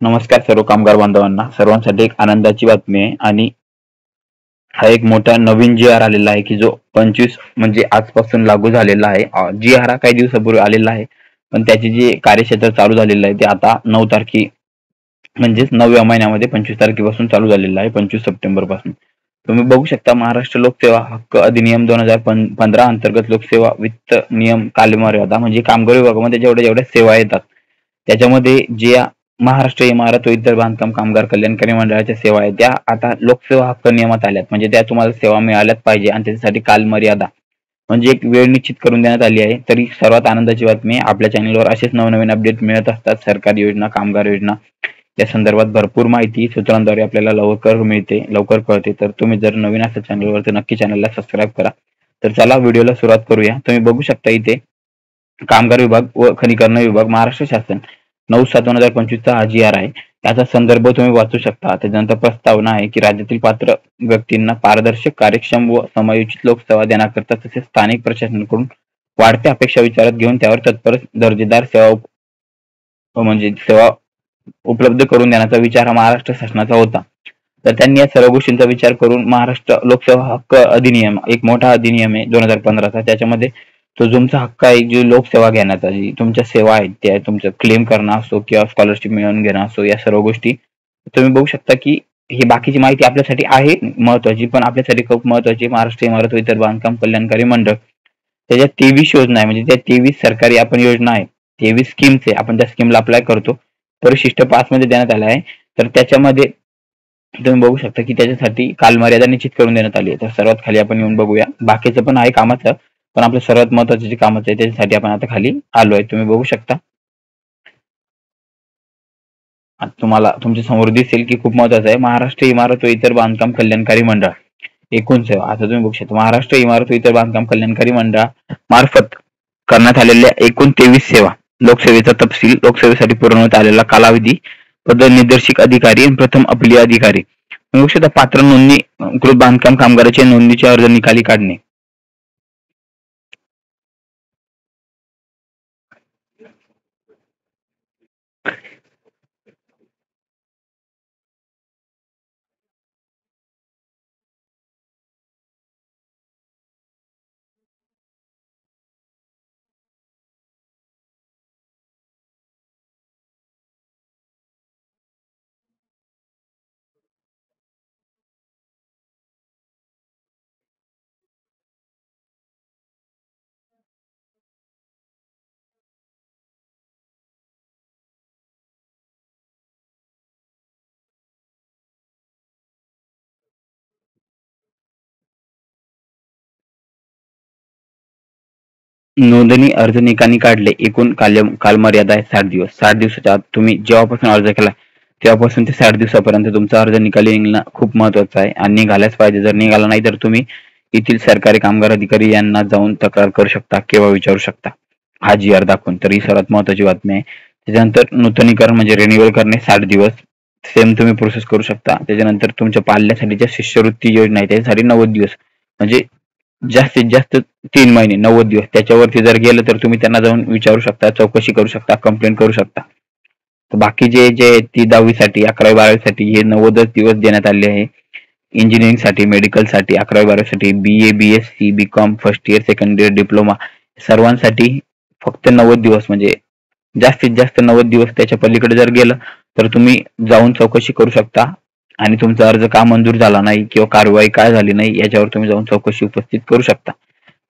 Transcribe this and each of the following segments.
नमस्कार सर्व कामगार बांधवांना. सर्वांसाठी एक आनंदाची बातमी आहे आणि हा एक मोठा नवीन जी आर आलेला आहे की जो 25 म्हणजे आजपासून लागू झालेला आहे. जी आर हा काही दिवसापूर्वी आलेला आहे, पण त्याचे जे कार्यक्षेत्र चालू झालेलं आहे ते आता 9 तारखे म्हणजेच 9व्या महिन्यामध्ये 25 तारखेपासून चालू झालेलं आहे, 25 सप्टेंबर पासून. तुम्ही बघू शकता महाराष्ट्र लोकसेवा हक्क अधिनियम 2015 अंतर्गत लोकसेवा वित्त नियम कालमर्यादा म्हणजे कामगार विभागामध्ये जेवढ्या सेवा येतात त्याच्यामध्ये ज्या महाराष्ट्र इमारत व इतर बांधकाम कामगार कल्याणकारी मंडळाच्या सेवा आहेत त्या आता लोकसेवा हक्क नियमात आल्यात, म्हणजे त्या तुम्हाला सेवा मिळाल्याच पाहिजे आणि त्याच्यासाठी कालमर्यादा म्हणजे एक वेळ निश्चित करून देण्यात आली आहे. तरी सर्वात आनंदाची बातमी आहे, आपल्या चॅनलवर असेच नवनवीन अपडेट मिळत असतात. सरकारी योजना, कामगार योजना या संदर्भात भरपूर माहिती सूत्रांद्वारे आपल्याला लवकर मिळते, लवकर कळते. तर तुम्ही जर नवीन असाल चॅनलवर तर नक्की चॅनलला सबस्क्राईब करा. तर चला व्हिडिओला सुरुवात करूया. तुम्ही बघू शकता इथे कामगार विभाग व खनिकर्ण विभाग महाराष्ट्र शासन 9/7/2025 चा हा जी आर आहे. त्याचा संदर्भ तुम्ही वाचू शकता. त्याच्यानंतर प्रस्तावना आहे की राज्यातील पात्र व्यक्तींना पारदर्शक, कार्यक्षम व समायोजित लोकसेवा देण्याकरता तसेच स्थानिक प्रशासनाकडून वाढत्या अपेक्षा विचारात घेऊन त्यावर तत्पर दर्जेदार सेवा उपलब्ध करून देण्याचा विचार हा महाराष्ट्र शासनाचा होता. तर त्यांनी या सर्व गोष्टींचा विचार करून महाराष्ट्र लोकसेवा हक्क अधिनियम एक मोठा अधिनियम आहे 2015चा. त्याच्यामध्ये तो तुमचा हक्क आहे जी लोकसेवा घेण्याचा, जी तुमच्या सेवा आहेत त्या तुमचं क्लेम करणं असो किंवा स्कॉलरशिप मिळवून घेणं असो, या सर्व गोष्टी तुम्ही बघू शकता की ही बाकीची माहिती आपल्यासाठी आहे महत्वाची, पण आपल्यासाठी खूप महत्वाची महाराष्ट्र इमारत व इतर बांधकाम कल्याणकारी मंडळ त्याच्यात 23 योजना आहे, म्हणजे त्या 23 सरकारी आपण योजना आहे, 23 स्कीम्स आहे. आपण त्या स्कीमला अप्लाय करतो, परिशिष्ट 5 मध्ये देण्यात आला आहे. तर त्याच्यामध्ये तुम्ही बघू शकता की त्याच्यासाठी कालमर्यादा निश्चित करून देण्यात आली आहे. तर सर्वात खाली आपण येऊन बघूया. बाकीचं पण आहे कामाचं, पण आपलं सर्वात महत्वाचं जे कामाचं आहे त्याच्यासाठी आपण आता खाली आलो आहे. तुम्ही बघू शकता, तुम्हाला तुमच्या समोर दिसेल की खूप महत्वाचं आहे महाराष्ट्र इमारत व इतर बांधकाम कल्याणकारी मंडळ एकूण सेवा. आता तुम्ही बघू शकता महाराष्ट्र इमारत व इतर बांधकाम कल्याणकारी मंडळा मार्फत करण्यात आलेल्या एकूण 23 सेवा, लोकसेवेचा तपशील, लोकसेवेसाठी पुरवण्यात आलेला कालावधी, पदनिर्देशित अधिकारी आणि प्रथम अपलीय अधिकारी. बघू शकता पात्र नोंदणीकृत बांधकाम कामगारांच्या नोंदणीचे अर्ज निकाली काढणे. नोंदणी अर्ज निकाली काढले. एकूण कालमर्यादा आहे 60 दिवस. 60 दिवसाच्या आत तुम्ही जेव्हापासून अर्ज केला तेव्हापासून ते 60 दिवसापर्यंत तुमचा अर्ज निकाली निघणं खूप महत्वाचं आहे आणि निघालाच पाहिजे. जर निघाला नाही तर तुम्ही येथील सरकारी कामगार अधिकारी यांना जाऊन तक्रार करू शकता किंवा विचारू शकता हा जी आर दाखवून. तर ही सर्वात महत्वाची बातमी आहे. त्याच्यानंतर नूतनीकरण म्हणजे रिन्युअल करणे 60 दिवस सेम तुम्ही प्रोसेस करू शकता. त्याच्यानंतर तुमच्या पाल्यासाठी ज्या शिष्यवृत्ती योजना आहे त्याच्यासाठी 90 दिवस म्हणजे जास्तीत जास्त 3 महिने 90 दिवस. त्याच्यावरती जर गेलं तर तुम्ही त्यांना जाऊन विचारू शकता, चौकशी करू शकता, कंप्लेंट करू शकता. तर बाकी जे ती 10वी साठी 11वी 12वी साठी हे 90 दिवस देण्यात आले आहे. इंजिनिअरिंग साठी, मेडिकल साठी, 11वी 12वी साठी, BA, BSc, BCom, first year, second year, diploma सर्वांसाठी फक्त 90 दिवस म्हणजे जास्तीत जास्त 90 दिवस. त्याच्या पलीकडे जर गेलं तर तुम्ही जाऊन चौकशी करू शकता आणि तुमचा अर्ज का मंजूर झाला नाही किंवा कारवाई काय झाली नाही याच्यावर तुम्ही जाऊन चौकशी उपस्थित करू शकता.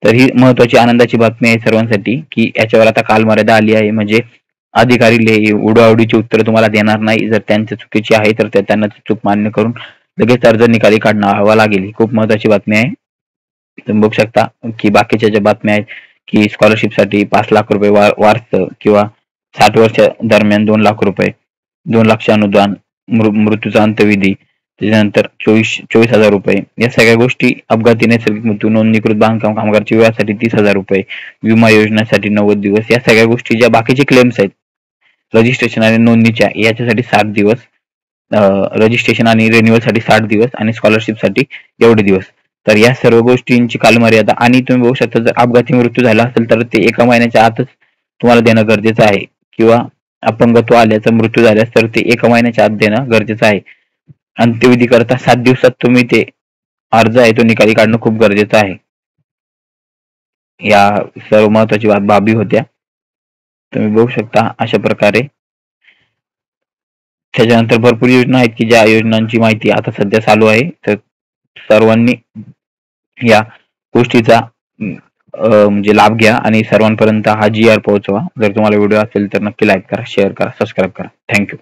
तर ही महत्वाची आनंदाची बातमी आहे सर्वांसाठी की याच्यावर आता कालमर्यादा आली आहे. म्हणजे अधिकारी उडवाउडीची उत्तर तुम्हाला देणार नाही. जर त्यांची चुकीची आहे तर त्यांना चूक मान्य करून लगेच अर्ज निकाली काढावा लागेल. ही खूप महत्वाची बातमी आहे. तुम्ही बघू शकता की बाकीच्या ज्या बातम्या आहेत की स्कॉलरशिप साठी 5 लाख रुपये वार्षिक किंवा 60 वर्ष दरम्यान 2 लाख रुपये, 2 लाख अनुदान, मृत्यूचा अंतविधी, त्याच्यानंतर 24,000 रुपये, या सगळ्या गोष्टी, अपघाती नैसर्गिक मृत्यू, नोंदणीकृत बांधकाम कामगारच्या विवाहासाठी 30,000 रुपये, विमा योजनेसाठी 90 दिवस, या सगळ्या गोष्टी ज्या बाकीचे क्लेम्स आहेत रजिस्ट्रेशन आणि नोंदणीच्या याच्यासाठी 60 दिवस, रजिस्ट्रेशन आणि रिन्युअल साठी 60 दिवस आणि स्कॉलरशिप साठी एवढे दिवस. तर या सर्व गोष्टींची कालमर्यादा. आणि तुम्ही बघू शकता जर अपघाती मृत्यू झाला असेल तर ते 1 महिन्याच्या आतच तुम्हाला देणं गरजेचं आहे किंवा अपंगत्व आल्याचा मृत्यू झाल्यास तर ते 1 महिन्याच्या आत देणं गरजेचं आहे. अंत्यविधी करता 7 दिवसात तुम्ही ते अर्ज आहे तो निकाली काढणं खूप गरजेचं आहे. या सर्व महत्वाची बाबी होत्या. तुम्ही बघू शकता अशा प्रकारे. त्याच्यानंतर भरपूर योजना आहेत की ज्या योजनांची माहिती आता सध्या चालू आहे. तर सर्वांनी या गोष्टीचा म्हणजे लाभ घ्या आणि सर्वांपर्यंत हा GR पोहोचवा. जर तुम्हाला व्हिडिओ असेल तर नक्की लाईक करा, शेअर करा, सबस्क्राईब करा. थँक्यू.